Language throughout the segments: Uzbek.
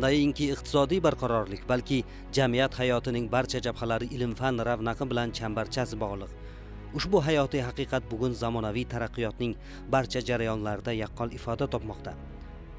Atalayinki iqtisodiy barqarorlik, balki jamiyat hayotining barcha jabhalari ilm-fan ravnaqi bilan chambarchas bog'liq. Ushbu hayotiy haqiqat bugun zamonaviy taraqqiyotning barcha jarayonlarida yaqqol ifoda topmoqda.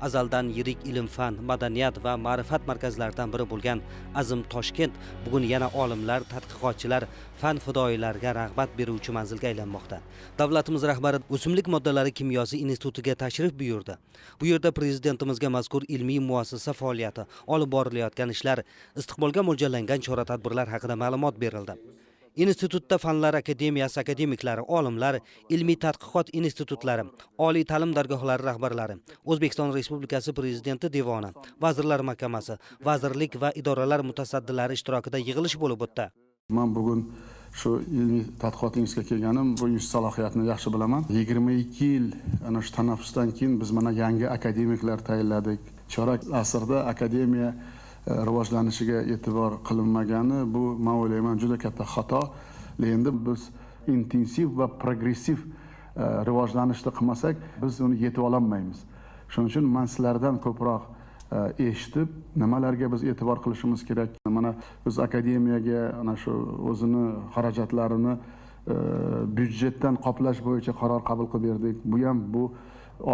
Azaldan yirik ilm-fan, madaniyat va ma'rifat markazlaridan biri bo'lgan Azim Toshkent bugun yana olimlar, tadqiqotchilar, fan fidoyilariga rag'bat beruvchi manzilga aylanmoqda. Davlatimiz rahbari O'simlik moddalari kimyosi institutiga tashrif buyurdi. Bu yerda prezidentimizga mazkur ilmiy muassasa faoliyati, olib borilayotgan ishlar, istiqbolga mo'ljallangan chora-tadbirlar haqida ma'lumot berildi. Institutda Fanlar akademiyasi akademiklari, olimlar, ilmiy tadqiqot institutlari, oliy ta'lim dargohlari rahbarlari, O'zbekiston Respublikasi Prezidenti devoni, Vazirlar Mahkamasi, vazirlik va idoralar mutasaddilari ishtirokida yig'ilish bo'lib o'tdi. Men bugun shu ilmiy tadqiqot institutiga kelganim, bu salohiyatni yaxshi bilaman. 22 yil ana shu tanaffusdan keyin biz mana yangi akademiklar tayinladik. Chorak asrda akademiya rivojlanishiga e'tibor qilinmagani bu men o'ylayman juda katta xato. Endi biz intensiv va progressiv rivojlanishni qilmasak, biz uni yetib olmaymiz. Shuning uchun men sizlardan ko'proq eshitib, nimalarga biz e'tibor qilishimiz kerak. Mana biz akademiyaga ana shu o'zini xarajatlarini byudjetdan qoplash bo'yicha qaror qabul qilib berdik. Bu ham bu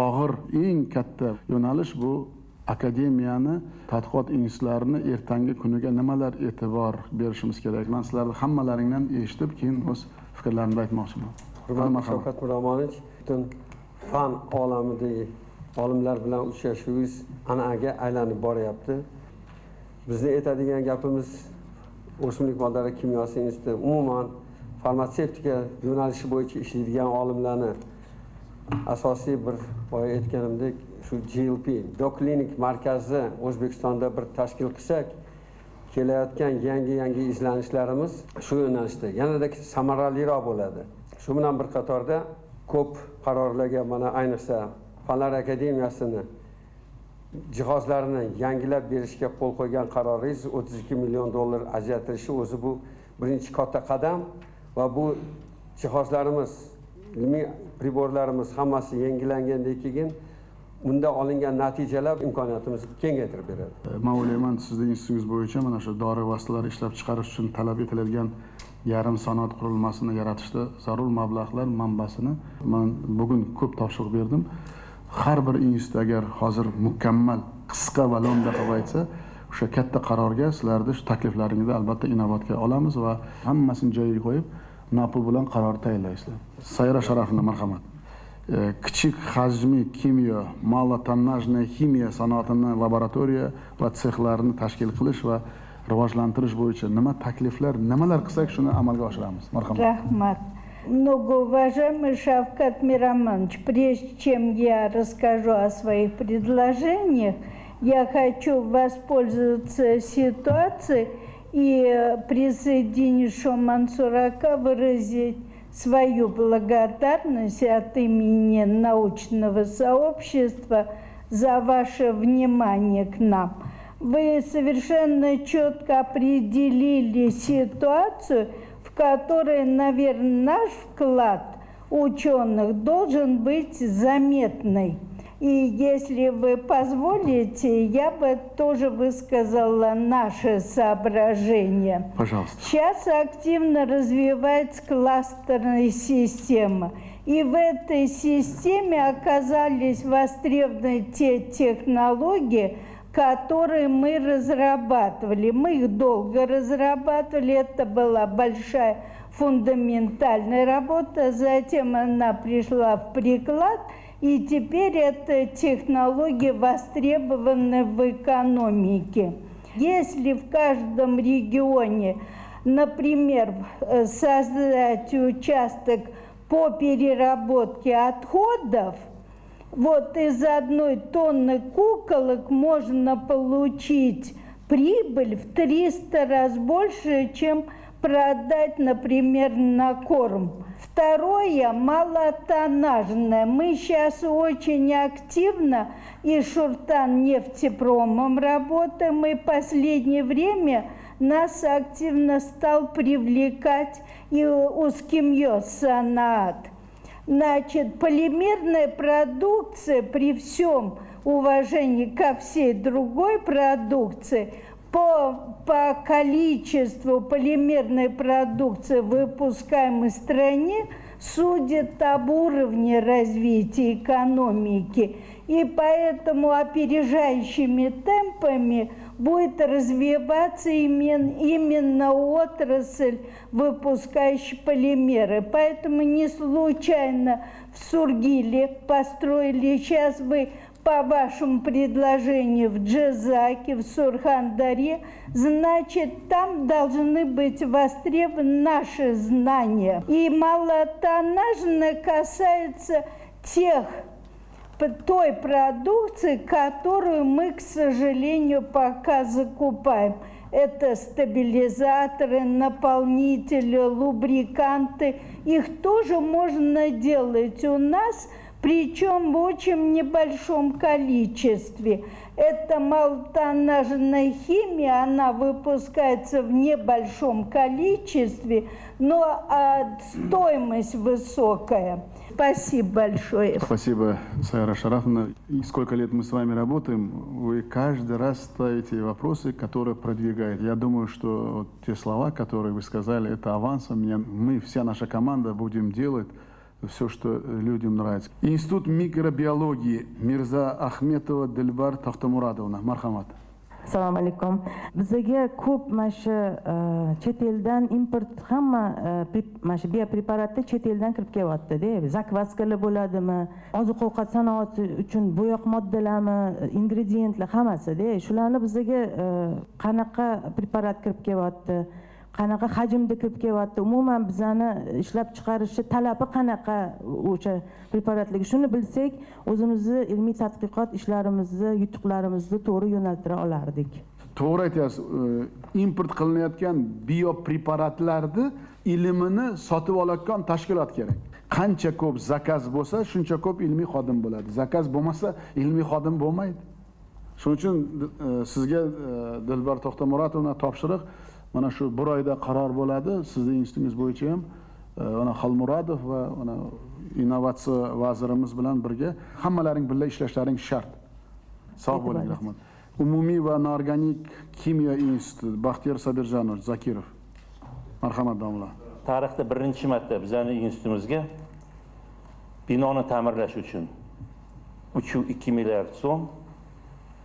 og'ir eng katta yo'nalish bu akademiyani, tadqiqot institutlarini ertangi kuniga nimalar e'tibor berishimiz kerak. Men sizlarni hammalaringdan eshitib, keyin o'z fikrlarimni aytmoqchiman. Hurmatli Shavkat Miromonovich, butun fan olamidagi olimlar bilan uchrashuvingiz an'anaga aylanib boryapti. Bizni aytadigan gapimiz O'simlik moddalari kimyosi instituti umuman farmatsevtika yo'nalishi bo'yicha ishlaydigan olimlarni asosiy bir boya aytganimdek shu GLP doklinik markazi O'zbekistonda bir tashkil qilsak, kelayotgan yangi izlanishlarimiz shu yo'nalishda yanada samaraliroq bo'ladi. Shu bilan bir qatorda ko'p qarorlarga mana ayniqsa Fanlar akademiyasini jihozlarini yangilab berishga qo'l qo'ygan qaroringiz 32 million dollar ajratilishi o'zi bu birinchi katta qadam va bu jihozlarimiz, ilmiy priborlarimiz hammasi yangilangandan keyin unda olingan natijalar imkoniyatimizni kengaytirib beradi. Men o'ylayman, sizning institutingiz bo'yicha mana shu dori vositalari ishlab chiqarish uchun talab etiladigan yarim sanoat qurilmasini yaratishda zarur mablag'lar manbasini men bugun ko'p topshiriq berdim. Har bir institut agar hozir mukammal, qisqa va lo'nda qilib aytsa, o'sha katta qarorga sizlarni shu takliflaringizni albatta inobatga olamiz va hammasini joyiga qo'yib, napul bilan qaror tayinlaysizlar. Sayra sharafini marhamat. Kichik hajmiy kimyo, malotonnajniy ximiya sanoatini laboratoriya va sexlarni tashkil qilish va rivojlantirish bo'yicha nima takliflar, nimalar qilsak shuni amalga oshiramiz. Marhamat. Rahmat. Многоуважаемый Шавкат Миромонович, прежде чем я расскажу о своих предложениях, я хочу воспользоваться ситуацией и присоединившему Мансурака выразить свою благодарность от имени научного сообщества за ваше внимание к нам. Вы совершенно четко определили ситуацию, в которой, наверное, наш вклад ученых должен быть заметный. И если вы позволите, я бы тоже высказала наши соображения. Пожалуйста. Сейчас активно развивается кластерная система. И в этой системе оказались востребованы те технологии, которые мы разрабатывали. Мы их долго разрабатывали, это была большая фундаментальная работа, затем она пришла в приклад, и теперь эта технология востребована в экономике. Если в каждом регионе, например, создать участок по переработке отходов, вот из 1 тонны куколок можно получить прибыль в 300 раз больше, чем продать, например, на корм. Второе, малотоннажное. Мы сейчас очень активно и Шуртан-нефтепромом работаем, и в последнее время нас активно стал привлекать и Ускимьёс-Санаат. Значит, полимерная продукция при всем уважение ко всей другой продукции, по количеству полимерной продукции, выпускаемой в стране, судят об уровне развития экономики. И поэтому опережающими темпами будет развиваться именно отрасль, выпускающая полимеры. Поэтому не случайно в Сургиле построили, сейчас вы по вашему предложению в Джазаке, в Сурхандаре, значит, там должны быть востребованы наши знания. И малотоннажное касается той продукции, которую мы, к сожалению, пока закупаем. Это стабилизаторы, наполнители, лубриканты. Их тоже можно делать у нас, причем в очень небольшом количестве. Это малотоннажная химия, она выпускается в небольшом количестве, но стоимость высокая. Спасибо большое. Спасибо, Сайра Шарафовна. И сколько лет мы с вами работаем, вы каждый раз ставите вопросы, которые продвигают. Я думаю, что вот те слова, которые вы сказали, это авансом. Мы, вся наша команда, будем делать все, что людям нравится. Институт микробиологии Мирза Ахметова Дилбар Тахтамурадовна. Мархамат. Assalomu alaykum. Bizga ko'p mana shu chet eldan import hamma mana shu biopreparatlar chet eldan kirib kelyapti-da. Zakvaskalar bo'ladimi, oziq-ovqat sanoati uchun bo'yoq moddalarmi, ingrediyentlar hammasi-da. Shularni bizga qanaqa preparat kirib kelyapti, qanaqa hajmda kirib kelyapti, umuman bizani ishlab chiqarishni talabi qanaqa o'sha preparatlarga, shuni bilsak, o'zimizni ilmiy tadqiqot ishlarimizni, yutuqlarimizni to'g'ri yo'naltira olardik. To'g'ri aytyapsiz. Import qilinayotgan biopreparatlarni ilmini sotib olayotgan tashkilot kerak. Qancha ko'p zakaz bo'lsa, shuncha ko'p ilmiy xodim bo'ladi. Zakaz bo'lmasa, ilmiy xodim bo'lmaydi. Shuning uchun sizga Dilbar To'xtamuratovna topshiriq, mana shu bir oyda qaror bo'ladi. Sizning institutingiz bo'yicha ham mana Xalmuradov va mana innovatsiya vazirimiz bilan birga hammalaring birga ishlashlaring shart. Sog' bo'ling, rahmat. Umumiy va Norganik kimyo instituti Baxtiyor Sabirjanov Zakirov. Marhamat domla. Tarixda birinchi marta bizning institutimizga binoni ta'mirlash uchun 3.2 milliard so'm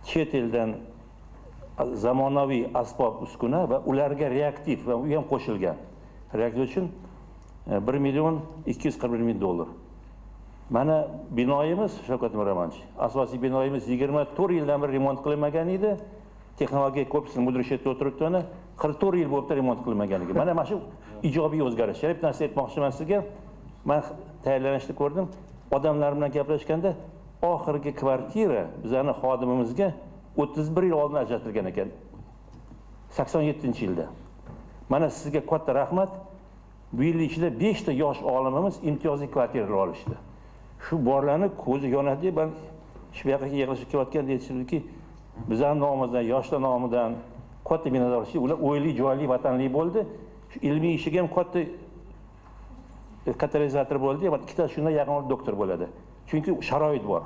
chet eldan zamonaviy asbob uskuna va ularga reaktiv va u ham qo'shilgan reaktiv uchun 1.241 $. Mana binoyimiz, Shavkat Miromonovich, asosiy binoyimiz 24 yildan beri remont qilinmagan edi. Texnologiya korpusini mudrishda o'tiribdi, mana 44 yil bo'libdi remont qilinmaganiga. Mana shu ijobiy o'zgarish. Yana bitta narsa aytmoqchiman sizga. Men tayyorlanishda ko'rdim. Odamlar bilan gaplashganda oxirgi kvartira bizning xodimimizga 31 yil oldin ajratilgan ekan. 87-yilda. Mana sizga katta rahmat. Bu yil ichida 5 ta yosh olimimiz imtiyozli kvartiralar olishdi. Shu borlarni ko'zi yonadi, men shu yoqqa yig'ilishga kelayotganda aytishibdiki, bizning nomimizdan, yoshlar nomidan katta minnatdorchilik, ular o'yli, joyli, vatanli bo'ldi. Shu ilmiy ishiga ham katta katalizator bo'ldi. Va ikkita shundan yaqin doktor bo'ladi. Chunki sharoit bor.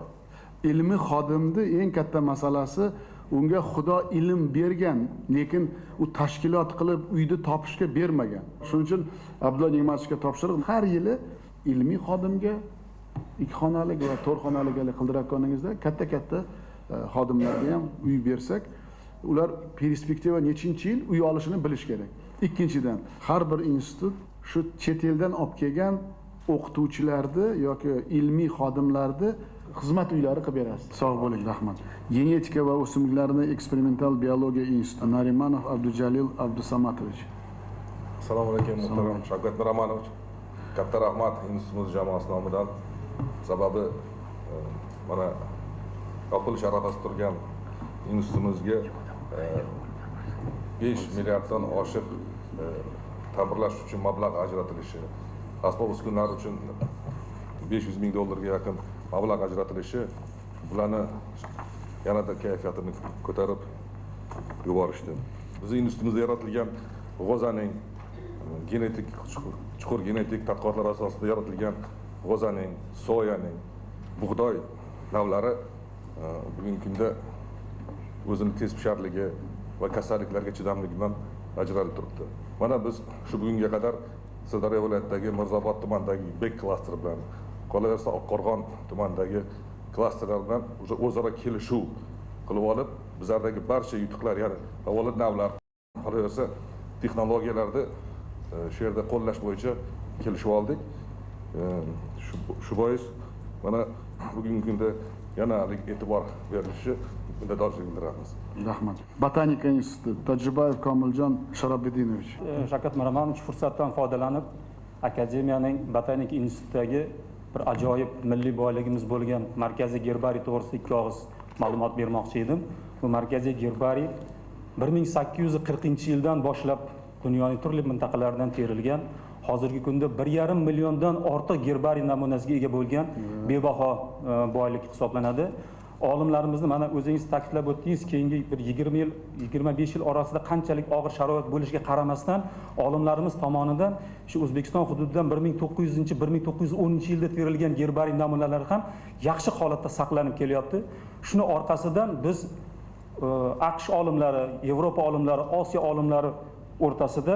Ilmiy xodimni eng katta masalasi unga Xudo ilm bergan, lekin u tashkilot qilib uyda topishga bermagan. Shuning uchun Abdulla Nigmatovga topshiriq, har yili ilmiy xodimga 2 xonalik va 4 xonalik qildirayotganingizda katta xodimlarga ham uy bersak, ular perspektiva nechinchi yil uy olishini bilish kerak. Ikkinchidan, har bir institut shu chet eldan olib kelgan o'qituvchilarni yoki ilmiy xodimlarni xizmat uylari qilib berasiz. Sog' bo'ling, rahmat. Genetika va o'simliklarni eksperimental biologiya instituti Narimanov Abdujalil Abdusamatovich. Assalomu alaykum, muhtaram Shavkat Miromonovich. Katta rahmat institutimiz jamoasi nomidan. Sababi mana yopilish arafasida turgan institutimizga 5 milliarddan oshiq ta'mirlash uchun mablag' ajratilishi, asbob uskunalar uchun $500 ming ga yaqin mablag' ajratilishi bularni yanada kayfiyatini ko'tarib yuborishdi. Bizning institutimizda yaratilgan g'o'zaning genetik chuqur genetik tadqiqotlar asosida yaratilgan g'o'zaning, soyaning, bug'doy navlari bugungi kunda o'zini tezpisharligi va kasalliklarga chidamligi bilan ajralib turibdi. Mana biz shu bugunga qadar Sirdaryo viloyatidagi Mirzobod tumanidagi Bek klasteri bilan, qolaversa Oqqo'rg'on tumanidagi klasterlar bilan o'zaro kelishuv qilib olib, bizlardagi barcha yutuqlar, ya'ni avvalo navlar, qolaversa texnologiyalarni shu yerda qo'llash bo'yicha kelishib oldik. Shu bois mana bugungi kunda yana e'tibor berilishi minnatdorchilik bildiramiz. Rahmat. Botanika instituti Tojibayev Komiljon Sharobidinovich. Shavkat Miromonovich fursatdan foydalanib, akademiyaning botanika institutidagi bir ajoyib milliy boyligimiz bo'lgan markaziy gerbariy to'g'risida ikki og'iz ma'lumot bermoqchi edim. Bu markaziy gerbariy 1840-yildan boshlab dunyoning turli mintaqalaridan terilgan, hozirgi kunda 1,5 milliondan ortiq gerbariy namunasiga ega bo'lgan bebaho boylik hisoblanadi. Olimlarimizni mana o'zingiz ta'kidlab o'tdingiz, keyingi bir 20 yil, 25 yil orasida qanchalik og'ir sharoit bo'lishiga qaramasdan, olimlarimiz tomonidan shu O'zbekiston hududidan 1900-1910-yilda terilgan gerbariy namunalar ham yaxshi holatda saqlanib kelyapti. Shuni orqasidan biz AQSh olimlari, Yevropa olimlari, Osiyo olimlari o'rtasida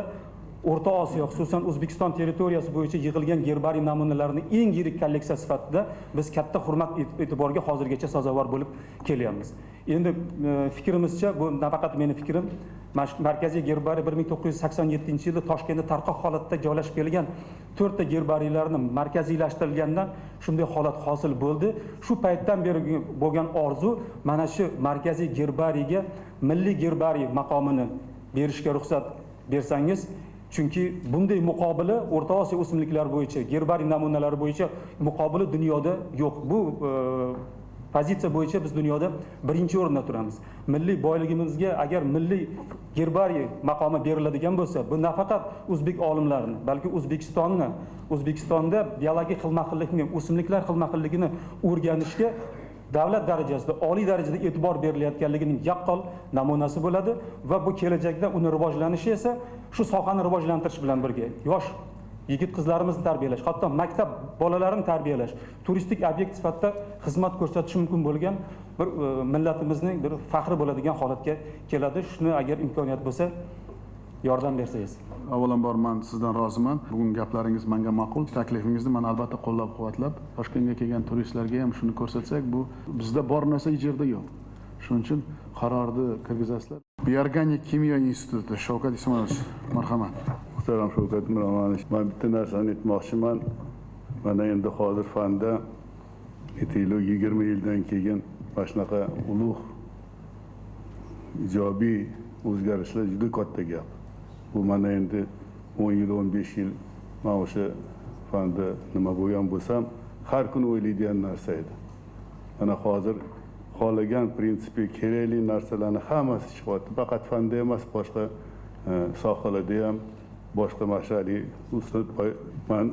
O'rta Osiyo, xususan O'zbekiston territoriyasi bo'yicha yig'ilgan gerbariy namunalarning eng yirik kolleksiya sifatida biz katta hurmat e'tiborga hozirgacha sazovor bo'lib kelyapmiz. Endi fikrimizcha, bu nafaqat meni fikrim, markaziy gerbariy 1987-yilda Toshkentda tarqoq holatda joylashib kelgan 4 ta gerbariylarni markaziylashtirilgandan shunday holat hosil bo'ldi. Shu paytdan beri bo'lgan orzu mana shu markaziy gerbariyga milliy gerbariy maqomini berishga ruxsat bersangiz, chunki bunday muqobili O'rta Osiyo o'simliklari bo'yicha, gerbariy namunalari bo'yicha muqobili dunyoda yo'q. Bu pozitsiya bo'yicha biz dunyoda birinchi o'rinda turamiz. Milliy boyligimizga agar milliy gerbariy maqomi beriladigan bo'lsa, bu nafaqat o'zbek olimlarini, balki O'zbekistonda biologik xilma-xillikni, o'simliklar xilma-xilligini o'rganishga davlat darajasida, oliy darajada e'tibor berilayotganligining yaqqol namunasi bo'ladi va bu kelajakda uni rivojlanishi esa shu sohani rivojlantirish bilan birga yosh yigit qizlarimizni tarbiyalash, hatto maktab bolalarini tarbiyalash, turistik obyekt sifatida xizmat ko'rsatish mumkin bo'lgan bir millatimizning bir faxri bo'ladigan holatga keladi. Shuni agar imkoniyat bo'lsa yordam bersangiz. Avvalambor men sizdan roziman. Bugun gaplaringiz menga ma'qul. Taklifingizni men albatta qo'llab-quvvatlab, Toshkentga kelgan turistlarga ham shuni ko'rsatsak, bu bizda bor narsa ijroda yo'q. Shuning uchun qarorni kirgizasizlar. Biorganik kimyo instituti Shavkat Ismoilovich, marhamat. Muhtaram Shavkat Miromonovich, men bitta narsani aytmoqchiman. Mana endi hozir fanda 20 yildan keyin mana shunaqa ulug' ijobiy o'zgarishlar juda katta gap. Bu mana endi 10 yil, 15 yil men o'sha fanda nima bo'lgan bo'lsam, har kuni o'ylaydigan narsa edi. Mana hozir xohlagan prinsipi kerakli narsalarni hammasi chiqyapti. Faqat fanda emas, boshqa sohalarda ham, boshqa mashali ustod men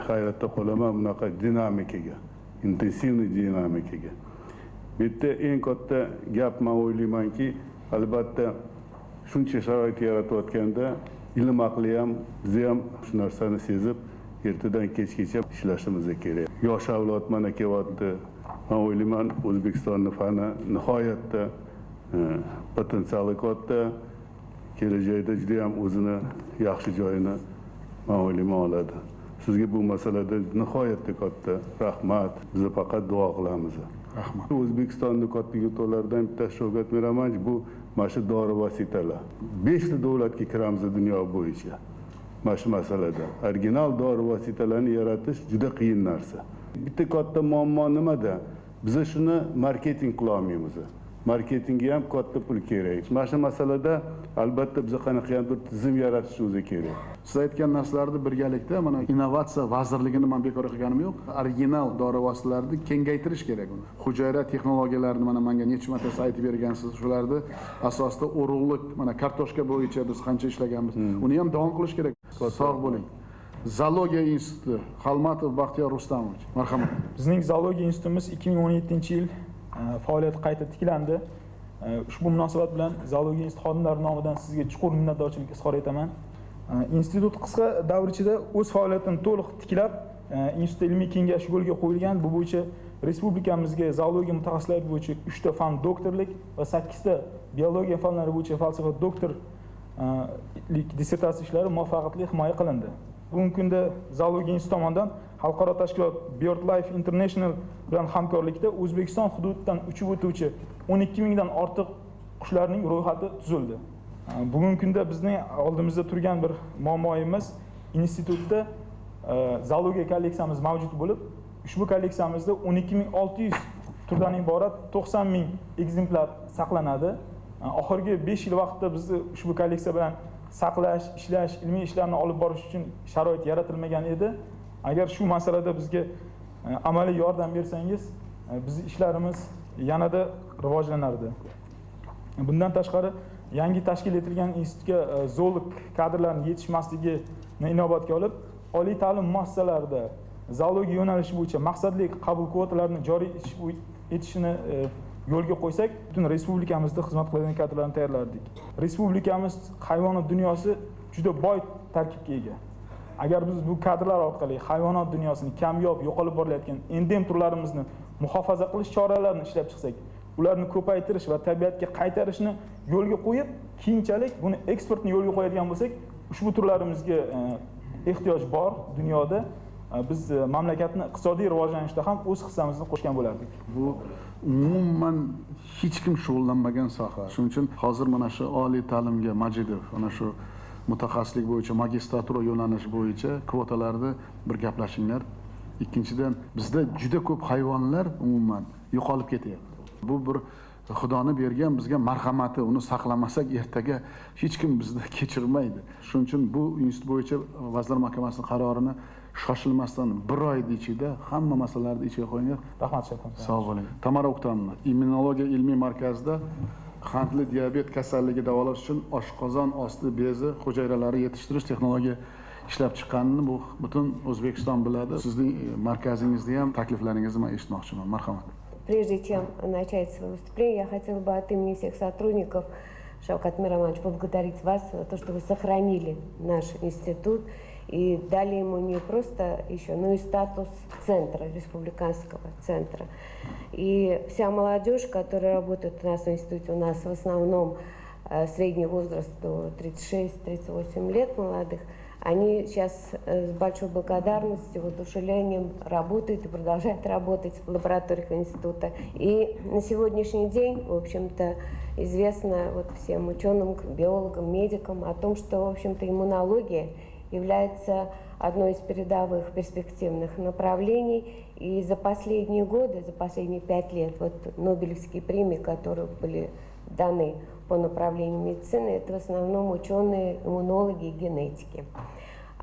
hayratda qolaman bunaqa dinamikaga, intensivniy dinamikaga. Bitta eng katta gap men o'ylaymanki, albatta shuncha sharoit yaratayotganda ilm aqli ham, biz ham shu narsani sezib, ertadan kechgacha ishlashimiz kerak. Yosh avlod mana kelyapti. Men o'ylayman, O'zbekistonning fani nihoyatda potensiali katta, kelajakda juda ham o'zini yaxshi joyini men o'ylayman oladi. Sizga bu masalada nihoyatda katta rahmat. Biz faqat duo qilamiz. Rahmat. O'zbekistonning katta yutuqlaridan bittasi Shavkat Miromonovich, bu mana shu dori vositalar. 5 ta davlatga kiramiz dunyo bo'yicha. Mana shu masalada original dori vositalarini yaratish juda qiyin narsa. Bitta katta muammo nimada? Biz shuni marketing qila olmaymiz. Marketingga ham katta pul kerak. Mana shu masalada albatta biz qanaqadir tizim yaratish o'zi kerak. Siz aytgan narsalarni birgalikda mana innovatsiya vazirligini men bekor qilganim yo'q. Original dori vositalarini kengaytirish kerak uni. Hujayra texnologiyalarini mana menga necha marta aytib bergansiz. Shularni asosida urug'lik, mana kartoshka bo'yicha biz qancha ishlaganmiz. Uni ham davom qilish kerak. Sog' bo'ling. Zoologiya instituti Xalmatov Baxtiyor Rustamovich, marhamat. Bizning zoologiya institutimiz 2017-yil faoliyati qayta tiklandi. Ushbu munosabat bilan zoologiya instituti xodimlari nomidan sizga chuqur minnatdorchilik izhor etaman. Institut qisqa davr ichida o'z faoliyatini to'liq tiklab, institut ilmiy kengashi yo'lga qo'yilgan. Bu bo'yicha respublikamizga zoologiya mutaxassislari bo'yicha 3 ta fan doktorlik va 8 ta biologiya fanlari bo'yicha falsafa doktorlik dissertatsiya ishlari muvaffaqiyatli himoya qilindi. Bugungi kunda zoologiya instituti tomonidan xalqaro tashkilot BirdLife International bilan hamkorlikda O'zbekiston hududidan uchib o'tuvchi 12 mingdan ortiq qushlarning ro'yxati tuzildi. Bugungi kunda bizning oldimizda turgan bir muammoimiz, institutda zoologiya kolleksiyamiz mavjud bo'lib, ushbu kolleksiyamizda 12600 turdan iborat 90 ming ekzemplar saqlanadi. Oxirgi 5 yil vaqtda bizni ushbu kolleksiya bilan saqlash, ishlash, ilmiy ishlarni olib borish uchun sharoit yaratilmagan edi. Agar shu masalada bizga amaliy yordam bersangiz, bizning ishlarimiz yanada rivojlanardi. Bundan tashqari, yangi tashkil etilgan institutga zoolog kadrlarning yetishmasligini inobatga olib, oliy ta'lim muassasalarida zoologiya yo'nalishi bo'yicha maqsadli qabul kvotalarini joriy etishini yo'lga qo'ysak, butun respublikamizda xizmat qiladigan kadrlarni tayyorlardik. Respublikamiz hayvonot dunyosi juda boy tarkibga ega. Agar biz bu kadrlar orqali hayvonot dunyosini kamyob yo'qolib borayotgan endem turlarimizni muhofaza qilish choralarini ishlab chiqsak, ularni ko'paytirish va tabiatga qaytarishni yo'lga qo'yib, keyinchalik buni eksportni yo'lga qo'yadigan bo'lsak, ushbu turlarimizga ehtiyoj bor dunyoda. Biz mamlakatni iqtisodiy rivojlanishda ham o'z hissamizni qo'shgan bo'lardik. Bu umuman hech kim shug'ullanmagan soha. Shuning uchun hozir mana shu oliy ta'limga Majidov mana shu mutaxassislik bo'yicha magistratura yo'nalishi bo'yicha kvotalarda bir gaplashinglar. Ikkinchidan, bizda juda ko'p hayvonlar umuman yo'qolib ketyapti. Bu bir Xudoning bergan bizga marhamati, uni saqlamasak ertaga hech kim bizni kechirmaydi. Shuning uchun bu institut bo'yicha Vazirlar Mahkamasining qarorini shoshilmasdan 1 oy ichida hamma masalalarni ichiga qo'yinglar. Rahmat shayxon. Sog' bo'ling. Tamara O'ktamova, Immunologiya ilmiy markazida qandli diabet kasalligi davolash uchun oshqozon osti bezi hujayralari yetishtirish texnologiya ishlab chiqqanini bu butun O'zbekiston biladi. Sizning markazingizda ham takliflaringizni men eshitmoqchiman. Marhamat. Прежде чем начать свое выступление, я хотела бы от имени всех сотрудников, Шавкат Мироманович, поблагодарить вас за то, что вы сохранили наш институт и дали ему не просто еще, но и статус центра, республиканского центра. И вся молодежь, которая работает у нас в институте, у нас в основном средний возраст до 36-38 лет молодых, они сейчас с большой благодарностью, воодушевлением работают и продолжают работать в лабораториях института. И на сегодняшний день, в общем-то, известно вот всем ученым, биологам, медикам о том, что, в общем-то, иммунология является одной из передовых перспективных направлений. И за последние годы, за последние 5 лет, вот Нобелевские премии, которые были даны по направлению медицины, это в основном ученые, иммунологи и генетики.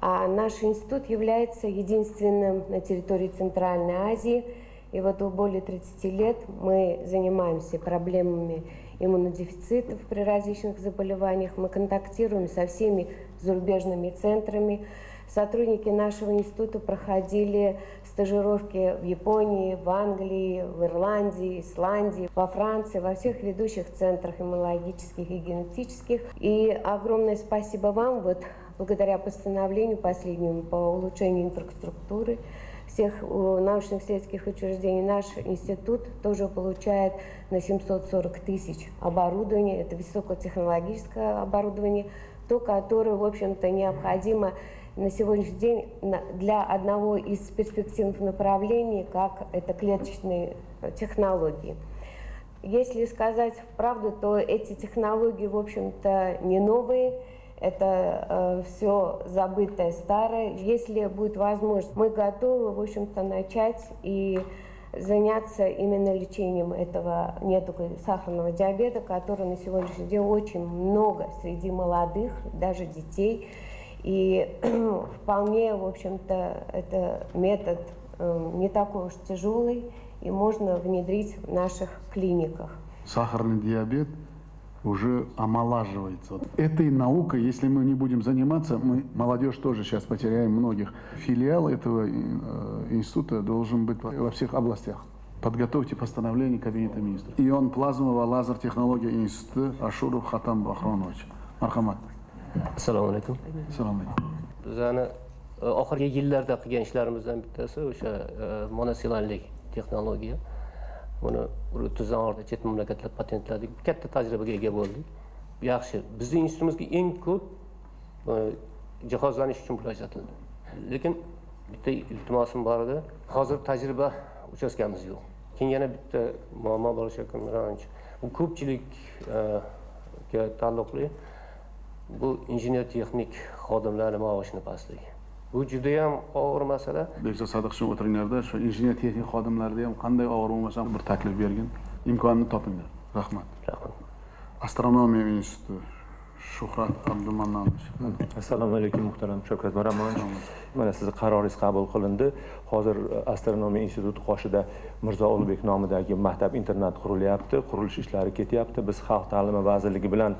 А наш институт является единственным на территории Центральной Азии. И вот более 30 лет мы занимаемся проблемами иммунодефицитов при различных заболеваниях. Мы контактируем со всеми зарубежными центрами. Сотрудники нашего института проходили стажировки в Японии, в Англии, в Ирландии, Исландии, во Франции, во всех ведущих центрах иммунологических и генетических. И огромное спасибо вам, вот благодаря постановлению последнему по улучшению инфраструктуры всех научно-исследовательских учреждений, наш институт тоже получает на 740 тысяч оборудования. Это высокотехнологическое оборудование, то, которое, в общем-то, необходимо на сегодняшний день для одного из перспективных направлений, как это клеточные технологии. Если сказать правду, то эти технологии, в общем-то, не новые, это все забытое, старое. Если будет возможность, мы готовы, в общем-то, начать и заняться именно лечением этого сахарного диабета, который на сегодняшний день очень много среди молодых, даже детей. И вполне, в общем-то, это метод не такой уж тяжелый, и можно внедрить в наших клиниках. Сахарный диабет уже омолаживается. Вот этой наукой, если мы не будем заниматься, мы, молодежь тоже сейчас потеряем многих. Филиал этого института должен быть во всех областях. Подготовьте постановление Кабинета министров. Ион плазмовая лазер технология института Ашуров Хатам Бахронович. Мархамат. Assalomu alaykum. Assalomu alaykum. Bizani oxirgi yillarda qilgan ishlarimizdan bittasi o'sha monosellanlik texnologiya. Buni 30dan ortiq chet mamlakatlar patentladi. Katta tajribaga ega bo'ldik. Yaxshi. Bizning institutimizga eng ko'p jihozlanish uchun pul ajratildi. Lekin bitta iltimosim bor edi. Hozir tajriba uchastkamiz yo'q. Keyin yana bitta muammo bor Shavkat Miromonovich. Bu ko'pchilikga taalluqli. Bu injener texnik xodimlarning maoshini pastligi. Bu juda ham og'ir masala. Bekzod Sadiqovich o'tiringlarda shu injener texnik xodimlarda ham qanday og'ir bo'lmasa bir taklif bergin, imkonini topinglar. Rahmat. Rahmat. Astronomiya instituti Shuhrat Abdumannonovich. Assalomu alaykum muhtaram Shavkat Miromonovich. Mana sizning qaroringiz qabul qilindi. Hozir Astronomiya instituti qoshida Mirzo Ulug'bek nomidagi maktab internat qurilyapti. Qurilish ishlari ketyapti. Biz Xalq ta'limi vazirligi bilan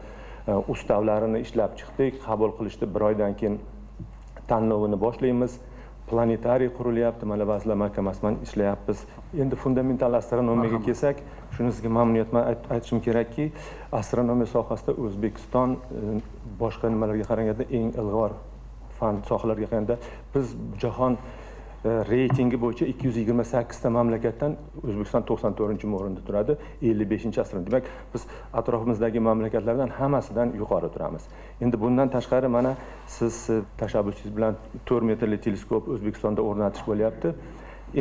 ustavlarini ishlab chiqdik. Qabul qilishdi. 1 oydan keyin tanlovini boshlaymiz. Planetariy qurilyapti. Mana vazirlar mahkamasi bilan ishlayapmiz. Endi fundamental astronomiyaga kelsak, shuni sizga mamnuniyat bilan aytishim kerakki, astronomiya sohasida O'zbekiston boshqa nimalarga qaraganda eng ilg'or fan sohalariga qaraganda biz jahon reytingi bo'yicha 228 ta mamlakatdan O'zbekiston 94-o'rinda turadi, 55-asr. Demak, biz atrofimizdagi mamlakatlardan hammasidan yuqori turamiz. Endi bundan tashqari mana siz tashabbusingiz bilan 4 metrli teleskop O'zbekistonda o'rnatish bo'lyapti.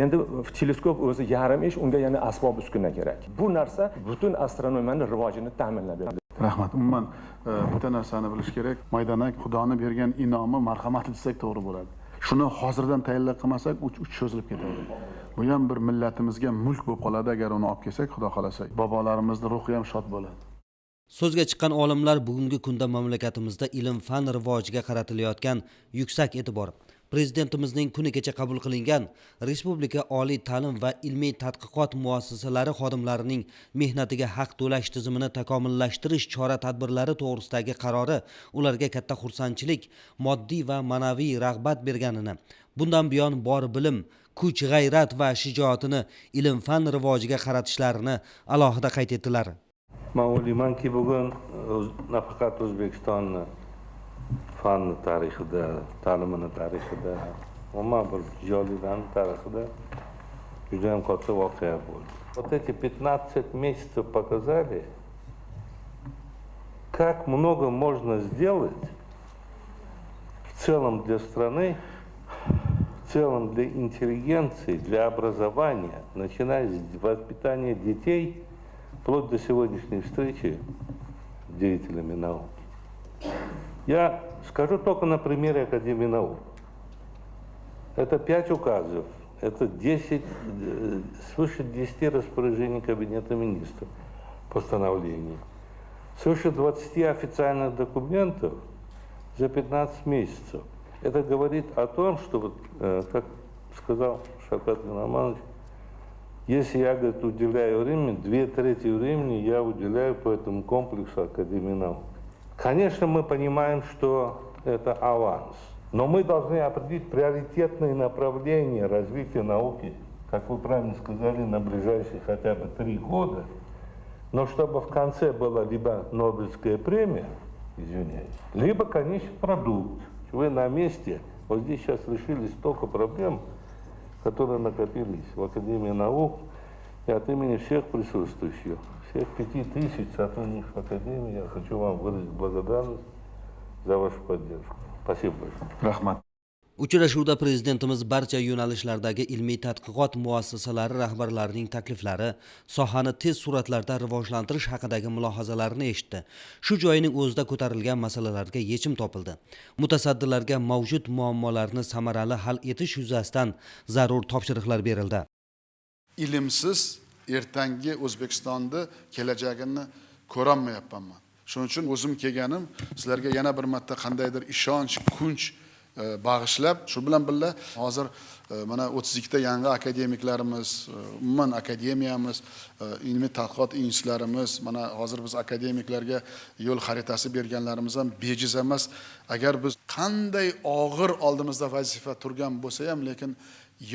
Endi teleskop o'zi yarim ish, unga yana asbob uskuna kerak. Bu narsa butun astronomiyani rivojini ta'minlab beradi. Rahmat. Umuman bitta narsani bilish kerak. Maydanak Xudoni bergan inomi marhamati desak to'g'ri bo'ladi. Shuni hozirdan tayyorlab qilmasak, uch cho'zilib ketadi. Bu ham bir millatimizga mulk bo'lib qoladi agar uni olib kelsak, Xudo xolasa. Bobolarimizning ruhi ham shod bo'ladi. So'zga chiqqan olimlar bugungi kunda mamlakatimizda ilm-fan rivojiga qaratilayotgan yuksak e'tibor, Prezidentimizning kuni kecha qabul qilingan Respublika oliy ta'lim va ilmiy tadqiqot muassasalari xodimlarining mehnatiga haq to'lash tizimini takomillashtirish chora-tadbirlari to'g'risidagi qarori ularga katta xursandchilik, moddiy va ma'naviy rag'bat berganini, bundan buyon bor bilim, kuch, g'ayrat va shijoatini ilm-fan rivojiga qaratishlarini alohida qayd etdilar. Men o'ylaymanki, bugun nafaqat O'zbekistonni fanni tarixida, ta'limini tarixida, umuman bir ziyolilarning tarixida juda ham katta voqea bo'ldi. Вот эти 15 месяцев показали, как много можно сделать в целом для страны, в целом для интеллигенции, для образования, начиная с воспитания детей, вплоть до сегодняшней встречи с деятелями науки. Я скажу только на примере Академии наук. Это 5 указов, это свыше 10 распоряжений Кабинета министров, постановлений, свыше 20 официальных документов за 15 месяцев. Это говорит о том, что, вот, как сказал Шавкат Миромонович, если я, говорит, уделяю времени, 2/3 времени я уделяю по этому комплексу Академии наук. Конечно, мы понимаем, что это аванс, но мы должны определить приоритетные направления развития науки, как вы правильно сказали, на ближайшие хотя бы 3 года, но чтобы в конце была либо Нобелевская премия, извиняюсь, либо конечный продукт. Вы на месте, вот здесь сейчас решили столько проблем, которые накопились в Академии наук, и от имени всех присутствующих, всех 5000 сотрудников Академии, я хочу вам выразить благодарность за вашу поддержку. Спасибо большое. Rahmat. Uchrashuvda prezidentimiz barcha yo'nalishlardagi ilmiy tadqiqot muassasalari rahbarlarining takliflari, sohani tez sur'atlarda rivojlantirish haqidagi mulohazalarini eshitdi. Shu joyining o'zida ko'tarilgan masalalarga yechim topildi. Mutasaddilarga mavjud muammolarni samarali hal etish yuzasidan zarur topshiriqlar berildi. Ilmsiz ertangi O'zbekistonni kelajagini ko'rolmayapman. Shuning uchun o'zim kelganim sizlarga yana bir marta qandaydir ishonch, kunch bag'ishlab, shu bilan birga hozir mana 32 ta yangi akademiklarimiz, umuman akademiyamiz, ilmiy tadqiqot institutlarimiz, mana hozir biz akademiklarga yo'l xaritasi berganlarimiz ham bejiz emas. Agar biz qanday og'ir oldimizda vazifa turgan bo'lsa ham, lekin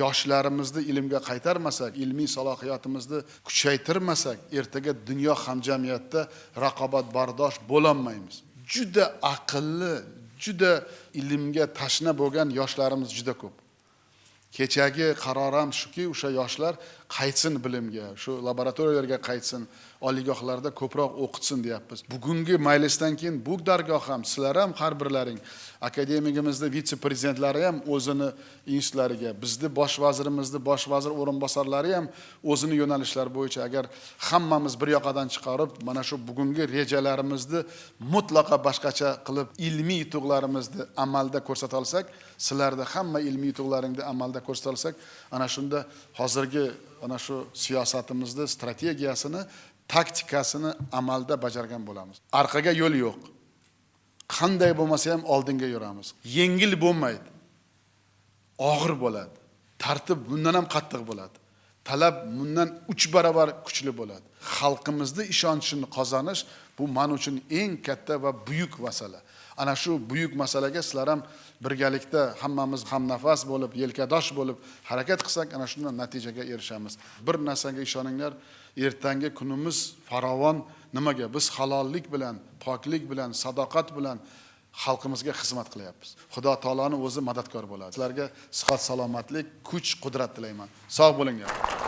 yoshlarimizni ilmga qaytarmasak, ilmiy salohiyatimizni kuchaytirmasak, ertaga dunyo hamjamiyatda raqobatbardosh bo'lolmaymiz. Juda aqlli, juda ilmga tashna bo'lgan yoshlarimiz juda ko'p. Kechagi qarorim shuki, o'sha yoshlar qaytsin bilimga, shu laboratoriyalarga qaytsin, oliygohlarda ko'proq o'qitsin deyapmiz. Bugungi majlisdan keyin bu dargoh ham sizlar ham har birlaring, akademigimizda vitse-prezidentlari ham o'zini institutlariga, bizni bosh vazirimizni bosh vazir o'rinbosarlari ham o'zini yo'nalishlar bo'yicha agar hammamiz bir yoqadan chiqarib, mana shu bugungi rejalarimizni mutlaqo boshqacha qilib, ilmiy yutuqlarimizni amalda ko'rsata olsak, sizlarda hamma ilmiy yutuqlaringni amalda ko'rsata olsak, ana shunda hozirgi ana shu siyosatimizni, strategiyasini, taktikasini amalda bajargan bo'lamiz. Orqaga yo'l yo'q. Qanday bo'lmasa ham oldinga yuramiz. Yengil bo'lmaydi. Og'ir bo'ladi. Tartib bundan ham qattiq bo'ladi. Talab bundan 3 barobar kuchli bo'ladi. Xalqimizning ishonchini qozonish bu men uchun eng katta va buyuk masala. Ana shu buyuk masalaga sizlar ham birgalikda hammamiz hamnafas bo'lib, yelkadosh bo'lib harakat qilsak, ana shundan natijaga erishamiz. Bir narsaga ishoninglar, ertangi kunimiz farovon. Nimaga? Biz halollik bilan, poklik bilan, sadoqat bilan xalqimizga xizmat qilyapmiz. Xudo taoloning o'zi madadkor bo'ladi. Sizlarga sihat, salomatlik, kuch, qudrat tilayman. Sog' bo'linglar.